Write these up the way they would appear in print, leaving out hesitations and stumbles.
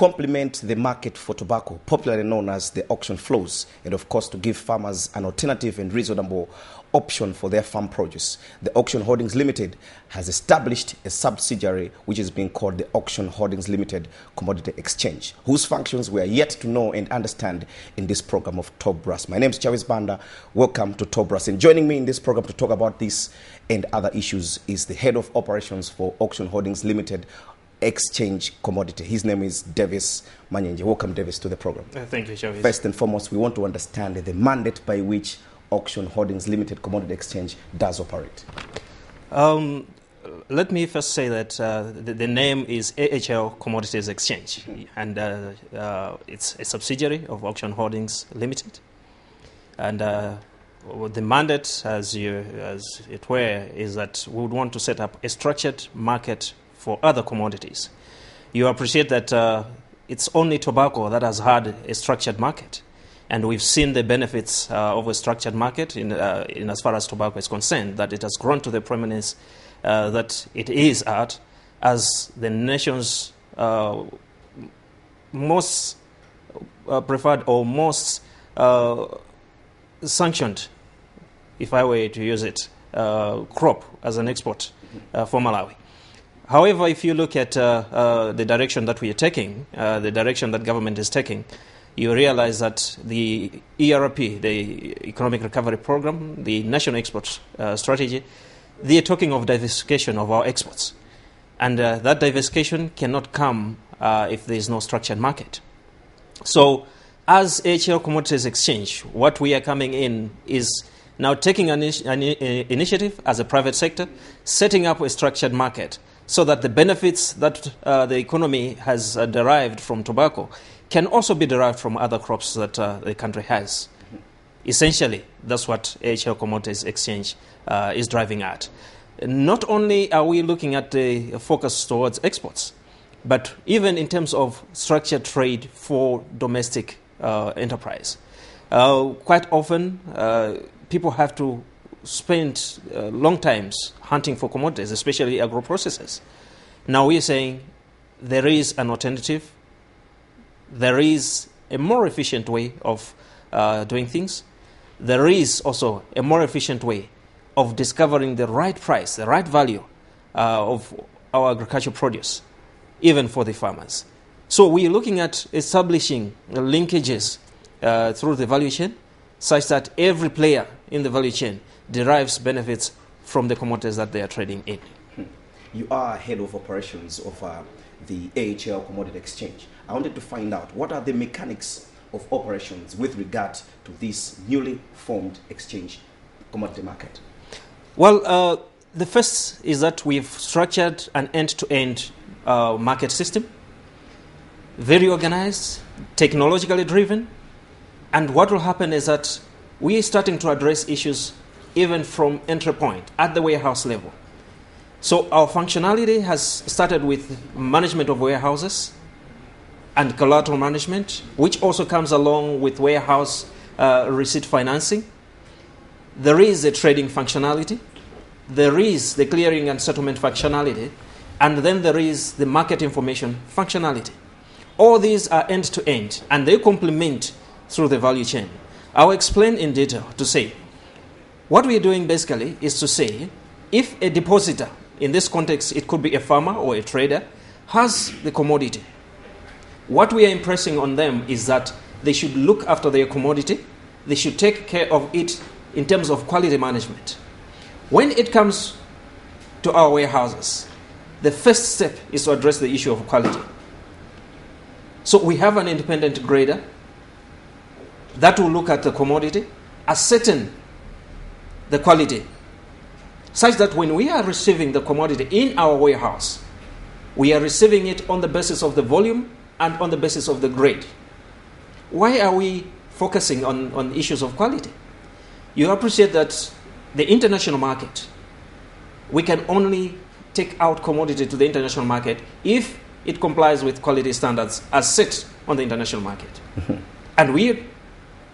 complement the market for tobacco, popularly known as the auction floors, and of course to give farmers an alternative and reasonable option for their farm produce, the Auction Holdings Limited has established a subsidiary which is being called the Auction Holdings Limited Commodity Exchange, whose functions we are yet to know and understand in this program of Top Brass. My name is Chavis Banda. Welcome to Top Brass. And joining me in this program to talk about this and other issues is the head of operations for Auction Holdings Limited Exchange Commodity. His name is Davis Manyenje. Welcome, Davis, to the program. Thank you, Chavis. First and foremost, we want to understand the mandate by which Auction Holdings Limited Commodity Exchange does operate. Let me first say that the name is Ahcx Commodities Exchange, and it's a subsidiary of Auction Holdings Limited. And the mandate, as it were, is that we would want to set up a structured market for other commodities. You appreciate that it's only tobacco that has had a structured market. And we've seen the benefits of a structured market in as far as tobacco is concerned, that it has grown to the prominence that it is at as the nation's most preferred or most sanctioned, if I were to use it, crop as an export for Malawi. However, if you look at the direction that we are taking, the direction that government is taking, you realize that the ERP, the Economic Recovery Program, the National Export Strategy, they are talking of diversification of our exports. And that diversification cannot come if there is no structured market. So as Ahcx Commodities Exchange, what we are coming in is now taking an initiative as a private sector, setting up a structured market so that the benefits that the economy has derived from tobacco can also be derived from other crops that the country has. Essentially, that's what Ahcx Commodities Exchange is driving at. Not only are we looking at the focus towards exports, but even in terms of structured trade for domestic enterprise. Quite often, people have to spend long times hunting for commodities, especially agro-processors. Now we're saying there is an alternative. There is a more efficient way of doing things. There is also a more efficient way of discovering the right price, the right value of our agricultural produce, even for the farmers. So we are looking at establishing linkages through the value chain, such that every player in the value chain derives benefits from the commodities that they are trading in. You are head of operations of the Ahcx Commodity Exchange. I wanted to find out what are the mechanics of operations with regard to this newly formed exchange commodity market. Well, the first is that we've structured an end-to-end market system, very organized, technologically driven, and what will happen is that we are starting to address issues even from entry point at the warehouse level. So our functionality has started with management of warehouses and collateral management, which also comes along with warehouse receipt financing. There is a trading functionality. There is the clearing and settlement functionality. And then there is the market information functionality. All these are end-to-end, and they complement through the value chain. I'll explain in detail to say, what we are doing basically is to say, if a depositor, in this context it could be a farmer or a trader, has the commodity, what we are impressing on them is that they should look after their commodity, they should take care of it in terms of quality management. When it comes to our warehouses, the first step is to address the issue of quality. So we have an independent grader that will look at the commodity, ascertain the quality, such that when we are receiving the commodity in our warehouse, we are receiving it on the basis of the volume and on the basis of the grade. Why are we focusing on issues of quality? You appreciate that the international market, we can only take out commodity to the international market if it complies with quality standards as set on the international market. And we are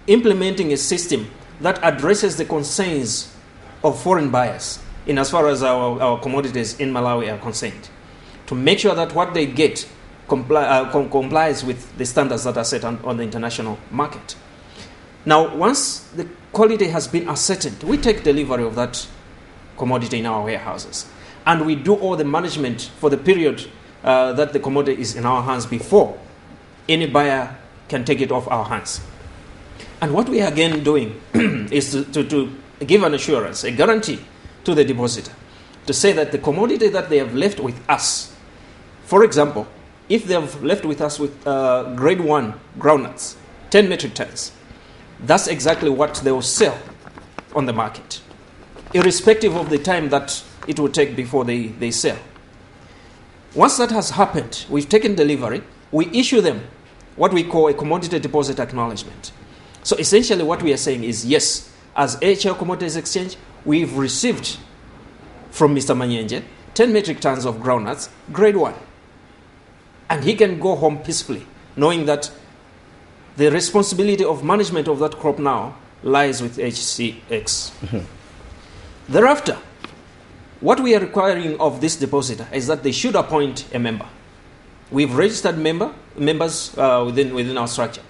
implementing a system that addresses the concerns of foreign buyers in as far as our commodities in Malawi are concerned, to make sure that what they get complies with the standards that are set on the international market. Now, once the quality has been ascertained, we take delivery of that commodity in our warehouses, and we do all the management for the period that the commodity is in our hands before any buyer can take it off our hands. And what we are again doing is to give an assurance, a guarantee to the depositor, to say that the commodity that they have left with us, for example, if they have left with us with grade 1 groundnuts, 10 metric tons, that's exactly what they will sell on the market, irrespective of the time that it will take before they sell. Once that has happened, we've taken delivery, we issue them what we call a commodity deposit acknowledgement. So essentially what we are saying is, yes, as AHL Commodities Exchange, we've received from Mr. Manyenje 10 metric tons of groundnuts, grade 1. And he can go home peacefully, knowing that the responsibility of management of that crop now lies with Ahcx. Mm-hmm. Thereafter, what we are requiring of this depositor is that they should appoint a member. We've registered members within our structure.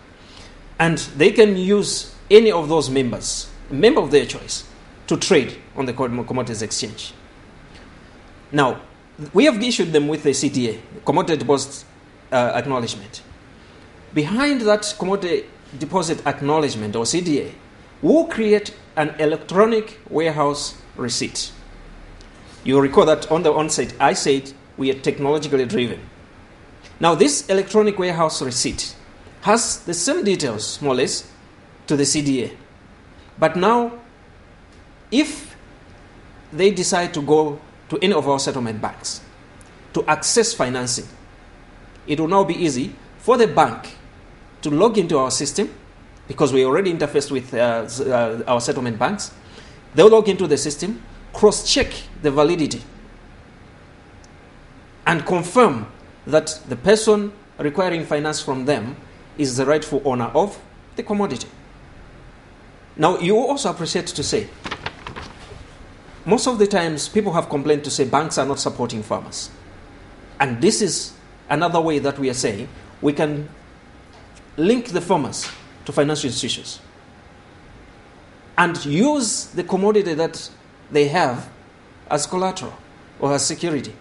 And they can use any of those members, a member of their choice, to trade on the Commodities Exchange. Now, we have issued them with a CDA, Commodity Deposit Acknowledgement. Behind that Commodity Deposit Acknowledgement, or CDA, we'll create an electronic warehouse receipt. You'll recall that on the onset, I said we are technologically driven. Now, this electronic warehouse receipt has the same details, more or less, to the CDA. But now, if they decide to go to any of our settlement banks to access financing, it will now be easy for the bank to log into our system, because we already interfaced with our settlement banks. They'll log into the system, cross-check the validity, and confirm that the person requiring finance from them is the rightful owner of the commodity. Now, you also appreciate to say, most of the times people have complained to say banks are not supporting farmers. And this is another way that we are saying we can link the farmers to financial institutions and use the commodity that they have as collateral or as security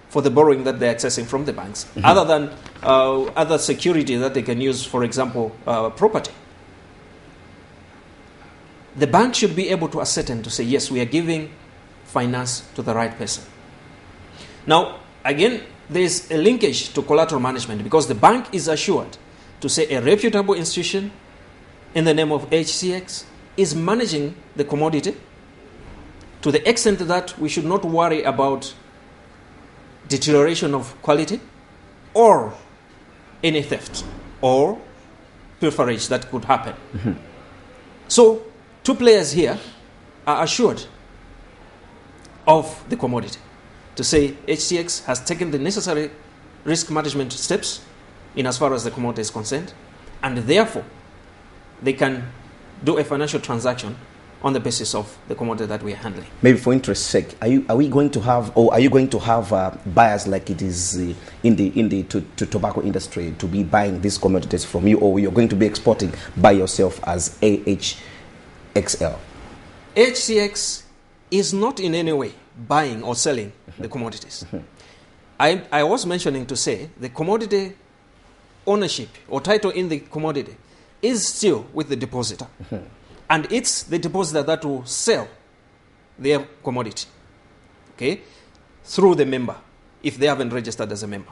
for the borrowing that they're accessing from the banks, mm-hmm. other than other security that they can use, for example, property. The bank should be able to ascertain to say, yes, we are giving finance to the right person. Now, again, there's a linkage to collateral management, because the bank is assured to say a reputable institution in the name of Ahcx is managing the commodity to the extent that we should not worry about deterioration of quality or any theft or pilferage that could happen. Mm-hmm. So, two players here are assured of the commodity to say Ahcx has taken the necessary risk management steps in as far as the commodity is concerned, and therefore they can do a financial transaction on the basis of the commodity that we are handling. Maybe for interest's sake, are you going to have buyers like it is in the tobacco industry to be buying these commodities from you, or you're going to be exporting by yourself as AHXL? Ahcx is not in any way buying or selling the commodities. I was mentioning to say the commodity ownership or title in the commodity is still with the depositor. And it's the depositor that will sell their commodity, okay, through the member, if they haven't registered as a member.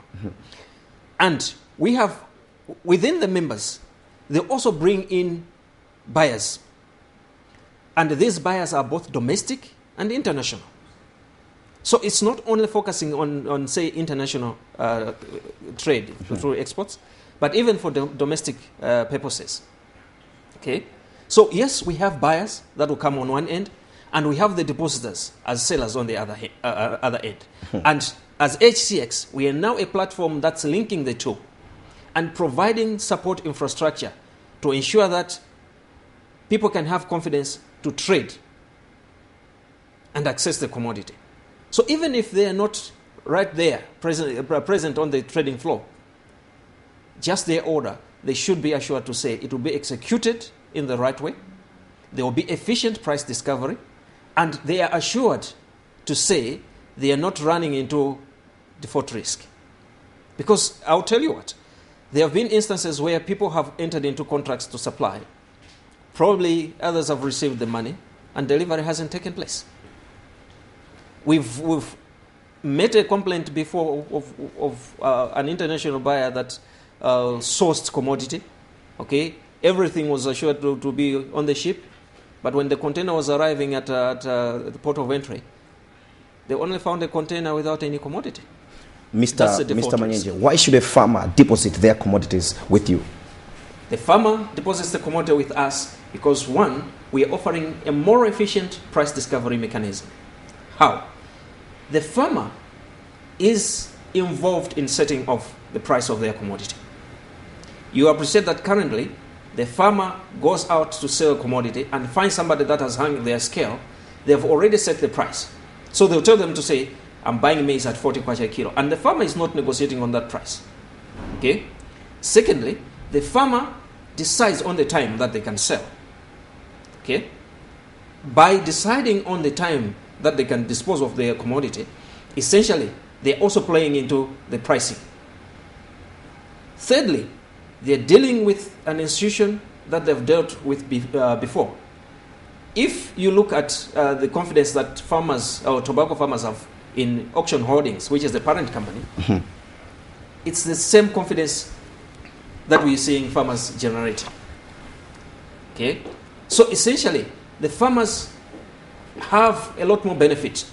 And we have, within the members, they also bring in buyers. And these buyers are both domestic and international. So it's not only focusing on say, international trade through exports, but even for domestic purposes. Okay? So yes, we have buyers that will come on one end, and we have the depositors as sellers on the other end. And as Ahcx, we are now a platform that's linking the two and providing support infrastructure to ensure that people can have confidence to trade and access the commodity. So even if they are not right there, present on the trading floor, just their order, they should be assured to say it will be executed in the right way, there will be efficient price discovery, and they are assured to say they are not running into default risk. Because I'll tell you what, there have been instances where people have entered into contracts to supply. Probably others have received the money and delivery hasn't taken place. We've made a complaint before of an international buyer that sourced commodity. Okay, everything was assured to be on the ship, but when the container was arriving at the port of entry, they only found a container without any commodity. Mr. Manyenje, why should a farmer deposit their commodities with you? The farmer deposits the commodity with us because, one, we are offering a more efficient price discovery mechanism. How? The farmer is involved in setting off the price of their commodity. You appreciate that currently the farmer goes out to sell a commodity and finds somebody that has hung their scale. They've already set the price. So they'll tell them to say, I'm buying maize at 40 kwacha a kilo. And the farmer is not negotiating on that price. Okay? Secondly, the farmer decides on the time that they can sell. Okay? By deciding on the time that they can dispose of their commodity, essentially, they're also playing into the pricing. Thirdly, they're dealing with an institution that they've dealt with before. If you look at the confidence that farmers or tobacco farmers have in Auction Holdings, which is the parent company, it's the same confidence that we're seeing farmers generate. Okay? So essentially, the farmers have a lot more benefit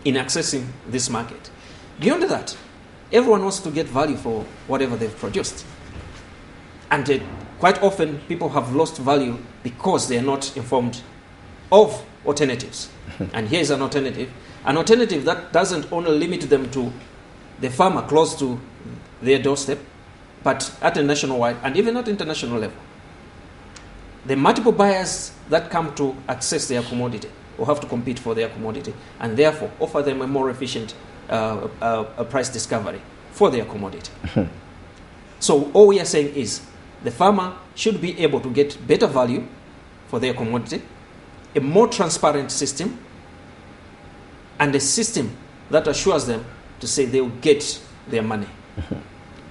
in accessing this market. Beyond that, everyone wants to get value for whatever they've produced. And quite often, people have lost value because they are not informed of alternatives. And here's an alternative that doesn't only limit them to the farmer close to their doorstep, but at a nationwide and even at international level. The multiple buyers that come to access their commodity will have to compete for their commodity and therefore offer them a more efficient price discovery for their commodity. So all we are saying is the farmer should be able to get better value for their commodity, a more transparent system, and a system that assures them to say they will get their money.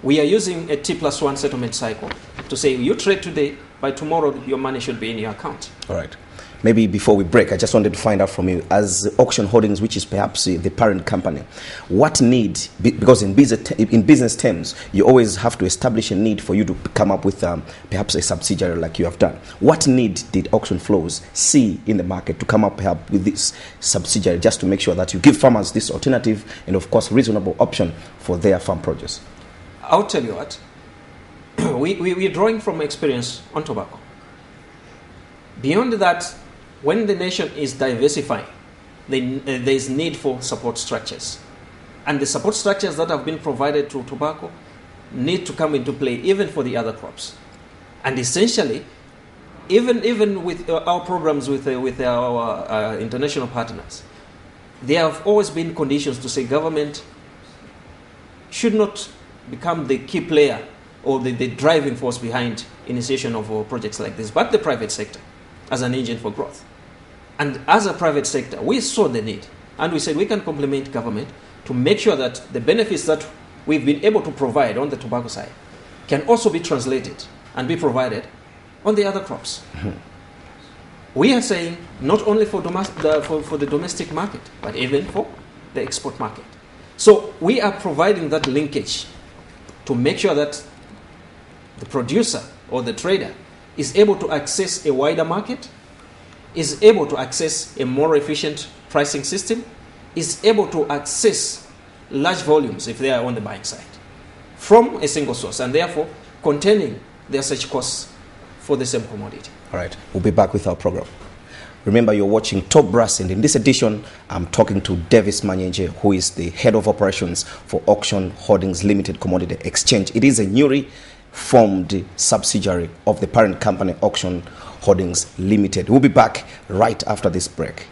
We are using a T+1 settlement cycle to say you trade today, by tomorrow your money should be in your account. All right. Maybe before we break, I just wanted to find out from you, as Auction Holdings, which is perhaps the parent company, what need, because in business terms, you always have to establish a need for you to come up with perhaps a subsidiary like you have done. What need did Auction Flows see in the market to come up perhaps with this subsidiary, just to make sure that you give farmers this alternative and, of course, reasonable option for their farm produce? I'll tell you what, we're drawing from experience on tobacco. Beyond that, when the nation is diversifying, there is need for support structures. And the support structures that have been provided to tobacco need to come into play even for the other crops. And essentially, even with our programs with our international partners, there have always been conditions to say government should not become the key player or the driving force behind initiation of projects like this, but the private sector as an engine for growth. And as a private sector, we saw the need. And we said we can complement government to make sure that the benefits that we've been able to provide on the tobacco side can also be translated and be provided on the other crops. We are saying not only for the domestic market, but even for the export market. So we are providing that linkage to make sure that the producer or the trader is able to access a wider market, is able to access a more efficient pricing system, is able to access large volumes if they are on the buying side from a single source, and therefore containing their such costs for the same commodity. All right, we'll be back with our program. Remember, you're watching Top Brass, and in this edition, I'm talking to Davis Manyenje, who is the head of operations for Auction Holdings Limited Commodity Exchange. It is a newly formed subsidiary of the parent company Auction Holdings Limited. We'll be back right after this break.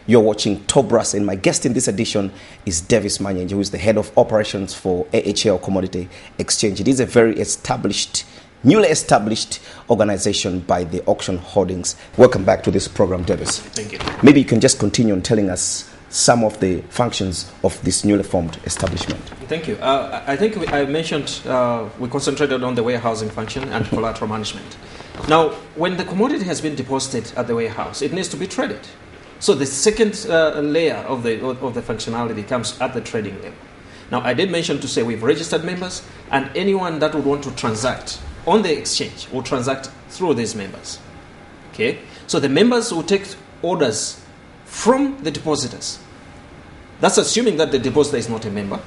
You're watching Top Brass, and my guest in this edition is Davis Manyenje, who is the head of operations for Ahcx Commodity Exchange. It is a very newly established organization by the Auction Holdings. Welcome back to this program, Davis. Thank you. Maybe you can just continue on telling us some of the functions of this newly formed establishment. Thank you. I think I mentioned we concentrated on the warehousing function and collateral management. Now, when the commodity has been deposited at the warehouse, it needs to be traded. So the second layer of the functionality comes at the trading level. Now, I did mention to say we've registered members, and anyone that would want to transact on the exchange will transact through these members. Okay? So the members will take orders from the depositors. That's assuming that the depositor is not a member,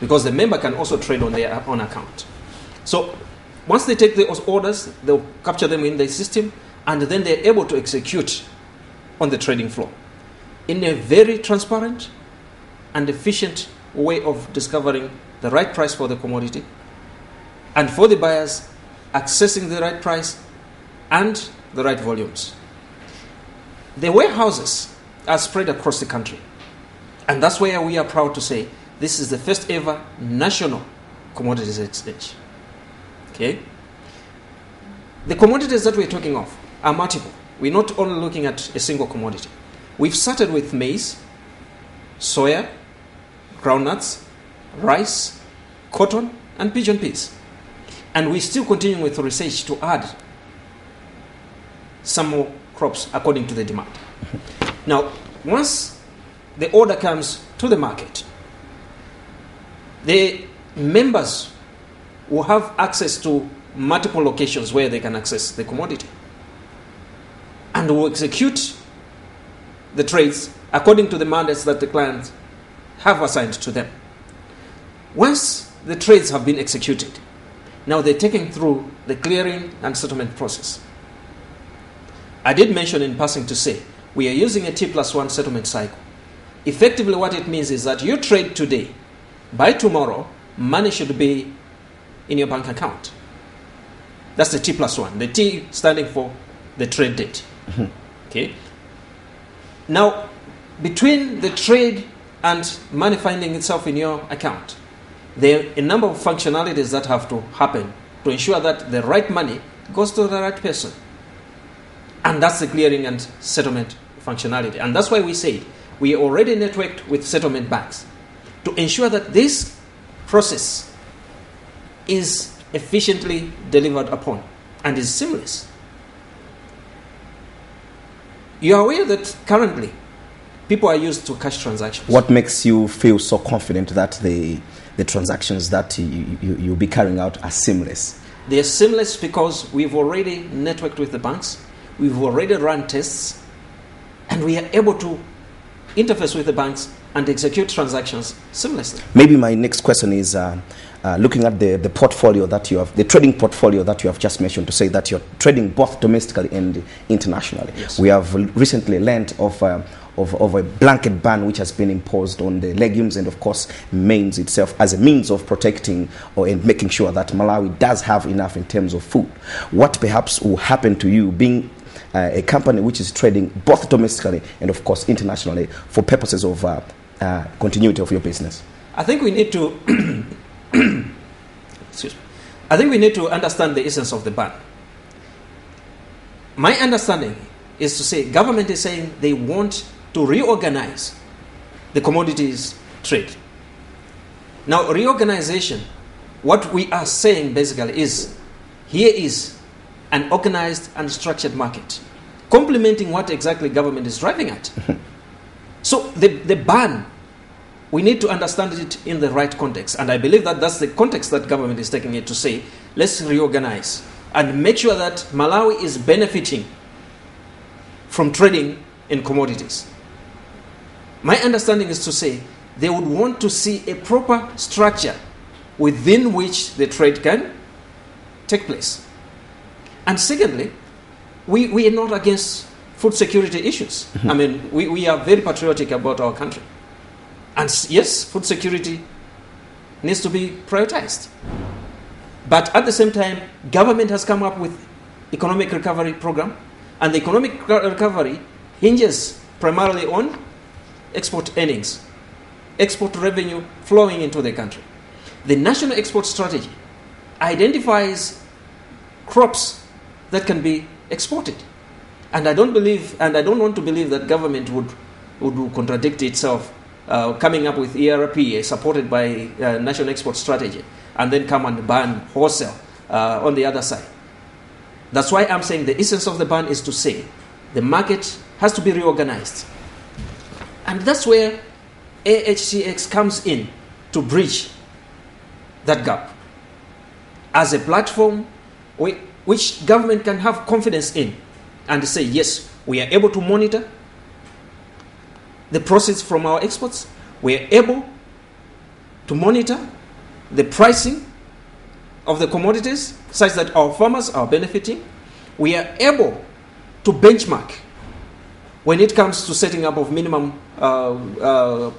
because the member can also trade on their own account. So once they take those orders, they'll capture them in the system, and then they're able to execute on the trading floor in a very transparent and efficient way of discovering the right price for the commodity, and for the buyers, accessing the right price and the right volumes. The warehouses are spread across the country, and that's where we are proud to say this is the first ever national commodities exchange. Okay? The commodities that we're talking of are multiple. We're not only looking at a single commodity. We've started with maize, soya, groundnuts, rice, cotton, and pigeon peas. And we're still continuing with research to add some more crops according to the demand. Now, once the order comes to the market, the members will have access to multiple locations where they can access the commodity, and will execute the trades according to the mandates that the clients have assigned to them. Once the trades have been executed, now they're taken through the clearing and settlement process. I did mention in passing to say we are using a T+1 settlement cycle. Effectively, what it means is that you trade today, by tomorrow, money should be in your bank account. That's the T+1. The T standing for the trade date. Okay. Now, between the trade and money finding itself in your account, there are a number of functionalities that have to happen to ensure that the right money goes to the right person. And that's the clearing and settlement functionality. And that's why we say we are already networked with settlement banks to ensure that this process is efficiently delivered upon and is seamless. You are aware that currently people are used to cash transactions. What makes you feel so confident that the transactions that you'll be carrying out are seamless? They are seamless because we've already networked with the banks, we've already run tests, and we are able to interface with the banks and execute transactions seamlessly. Maybe my next question is looking at the portfolio that you have, the trading portfolio that you have just mentioned, to say that you're trading both domestically and internationally. Yes. We have recently learned of a blanket ban which has been imposed on the legumes and, of course, maize itself as a means of protecting or in making sure that Malawi does have enough in terms of food. What perhaps will happen to you being a company which is trading both domestically and, of course, internationally for purposes of continuity of your business? I think we need to excuse me. I think we need to understand the essence of the ban. My understanding is to say government is saying they want to reorganize the commodities trade. Now, reorganization, what we are saying basically is here is an organized and structured market, complementing what exactly government is driving at. So the ban, we need to understand it in the right context. And I believe that that's the context that government is taking it to say, let's reorganize and make sure that Malawi is benefiting from trading in commodities. My understanding is to say they would want to see a proper structure within which the trade can take place. And secondly, we are not against food security issues. I mean, we are very patriotic about our country. And yes, food security needs to be prioritized. But at the same time, government has come up with economic recovery program, and the economic recovery hinges primarily on export earnings, export revenue flowing into the country. The national export strategy identifies crops that can be exported. And I don't want to believe that government would contradict itself, coming up with ERP supported by national export strategy, and then come and ban wholesale on the other side. That's why I'm saying the essence of the ban is to say the market has to be reorganized. And that's where Ahcx comes in to bridge that gap as a platform which government can have confidence in and say, yes, we are able to monitor the proceeds from our exports. We are able to monitor the pricing of the commodities such that our farmers are benefiting. We are able to benchmark when it comes to setting up of minimum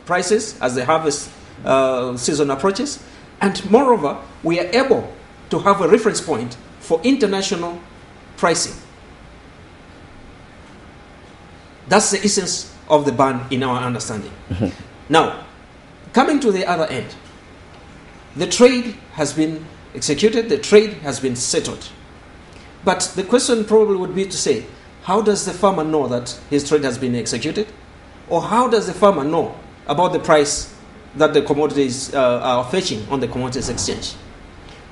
prices as the harvest season approaches. And moreover, we are able to have a reference point for international pricing. That's the essence of the ban in our understanding. Mm-hmm. Now, coming to the other end, the trade has been executed, the trade has been settled. But the question probably would be to say, how does the farmer know that his trade has been executed? Or how does the farmer know about the price that the commodities are fetching on the commodities exchange?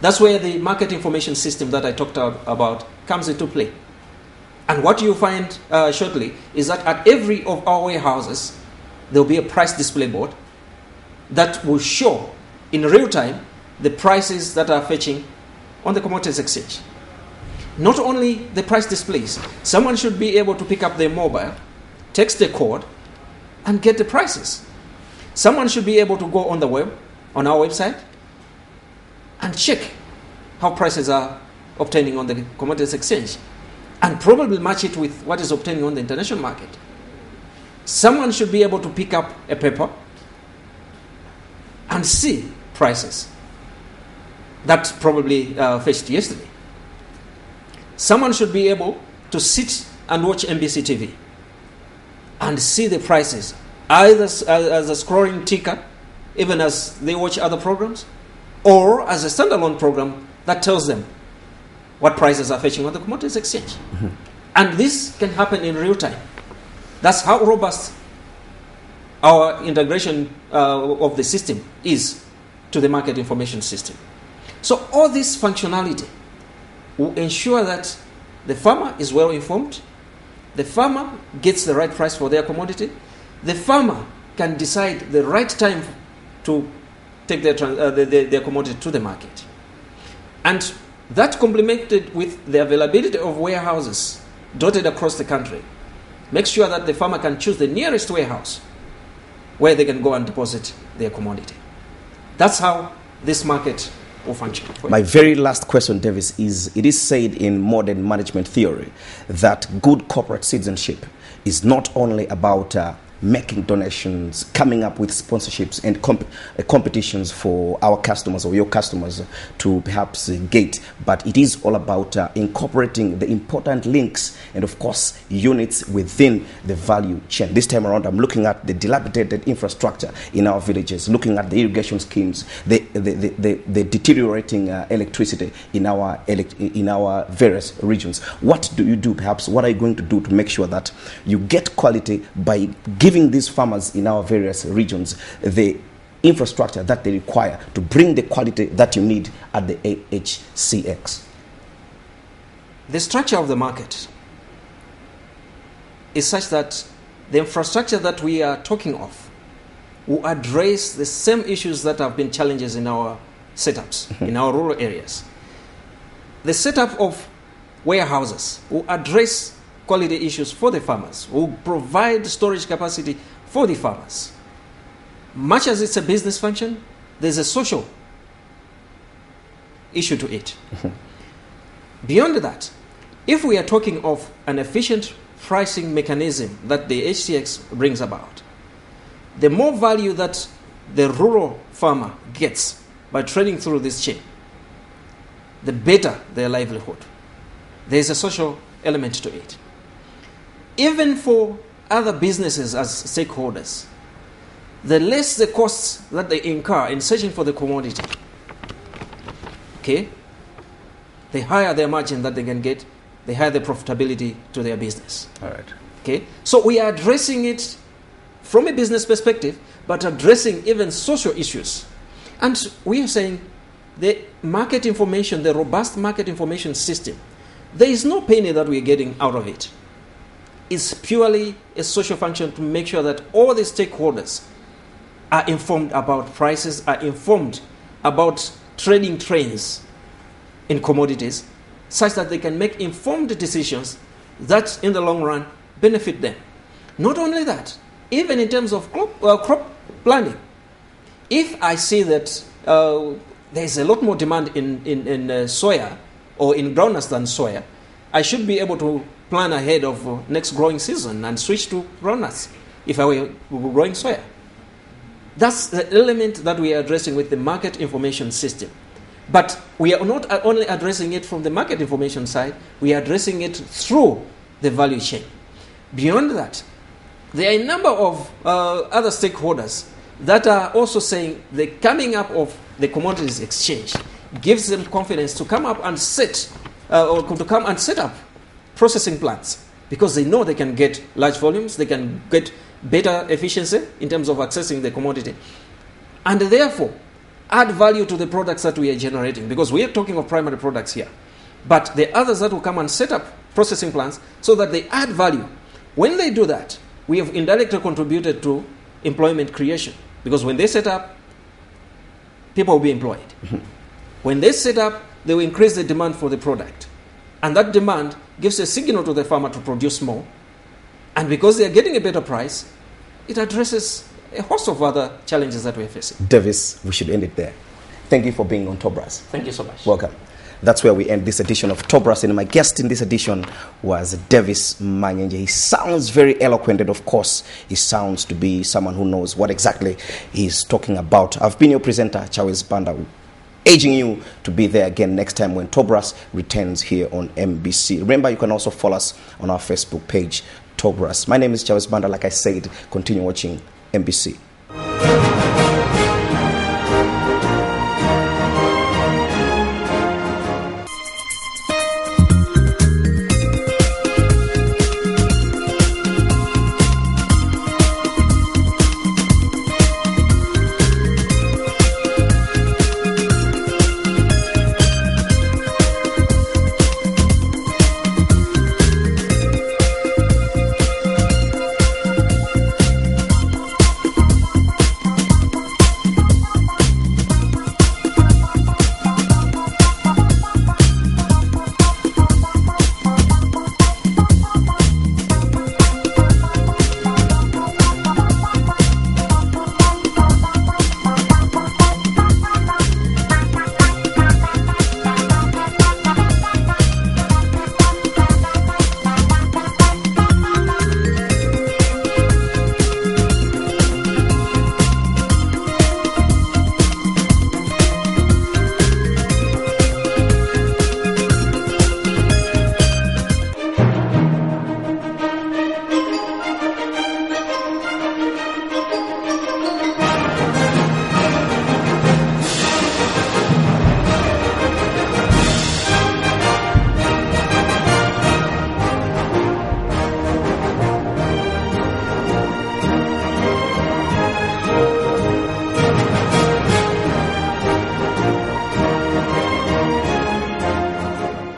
That's where the market information system that I talked about comes into play. And what you find shortly is that at every of our warehouses, there will be a price display board that will show in real time the prices that are fetching on the commodities exchange. Not only the price displays, someone should be able to pick up their mobile, text the code, and get the prices. Someone should be able to go on the web, on our website, and check how prices are obtaining on the commodities exchange, and probably match it with what is obtaining on the international market. Someone should be able to pick up a paper and see prices that probably fetched yesterday. Someone should be able to sit and watch MBC TV and see the prices, either as a scrolling ticker, even as they watch other programs, or as a standalone program that tells them what prices are fetching on the commodities exchange. Mm-hmm. And this can happen in real time. That's how robust our integration of the system is to the market information system. So all this functionality will ensure that the farmer is well informed, the farmer gets the right price for their commodity, the farmer can decide the right time to take their commodity to the market. And that complemented with the availability of warehouses dotted across the country makes sure that the farmer can choose the nearest warehouse where they can go and deposit their commodity. That's how this market will function. My very last question, Davis, is it is said in modern management theory that good corporate citizenship is not only about making donations, coming up with sponsorships and competitions for our customers or your customers to perhaps get, but it is all about incorporating the important links and of course units within the value chain. This time around I'm looking at the dilapidated infrastructure in our villages, looking at the irrigation schemes, the deteriorating electricity in our various regions. What do you do perhaps? What are you going to do to make sure that you get quality by giving these farmers in our various regions the infrastructure that they require to bring the quality that you need at the Ahcx? The structure of the market is such that the infrastructure that we are talking of will address the same issues that have been challenges in our setups, in our rural areas. The setup of warehouses will address quality issues for the farmers, will provide storage capacity for the farmers. Much as it's a business function, there's a social issue to it. Beyond that, if we are talking of an efficient pricing mechanism that the Ahcx brings about, the more value that the rural farmer gets by trading through this chain, the better their livelihood. There's a social element to it. Even for other businesses as stakeholders, the less the costs that they incur in searching for the commodity, okay, the higher their margin that they can get, the higher the profitability to their business. All right. Okay, so we are addressing it from a business perspective, but addressing even social issues. And we are saying the market information, the robust market information system, there is no penny that we are getting out of it. It's purely a social function to make sure that all the stakeholders are informed about prices, are informed about trading trends in commodities, such that they can make informed decisions that in the long run benefit them. Not only that, even in terms of crop planning, if I see that there's a lot more demand in soya or in groundnuts than soya, I should be able to plan ahead of next growing season and switch to groundnuts if I were growing soya. That's the element that we are addressing with the market information system. But we are not only addressing it from the market information side, we are addressing it through the value chain. Beyond that, there are a number of other stakeholders that are also saying the coming up of the commodities exchange gives them confidence to come up and set up processing plants, because they know they can get large volumes, they can get better efficiency in terms of accessing the commodity, and therefore add value to the products that we are generating, because we are talking of primary products here. But the others that will come and set up processing plants so that they add value. When they do that, we have indirectly contributed to employment creation, because when they set up, people will be employed. When they set up, they will increase the demand for the product. And that demand gives a signal to the farmer to produce more. And because they are getting a better price, it addresses a host of other challenges that we are facing. Davis, we should end it there. Thank you for being on Tobras. Thank you so much. Welcome. That's where we end this edition of Tobras, and my guest in this edition was Davis Manyenje. He sounds very eloquent, and of course, he sounds to be someone who knows what exactly he's talking about. I've been your presenter, Charles Banda, urging you to be there again next time when Tobras returns here on MBC. Remember, you can also follow us on our Facebook page, Tobras. My name is Charles Banda. Like I said, continue watching MBC.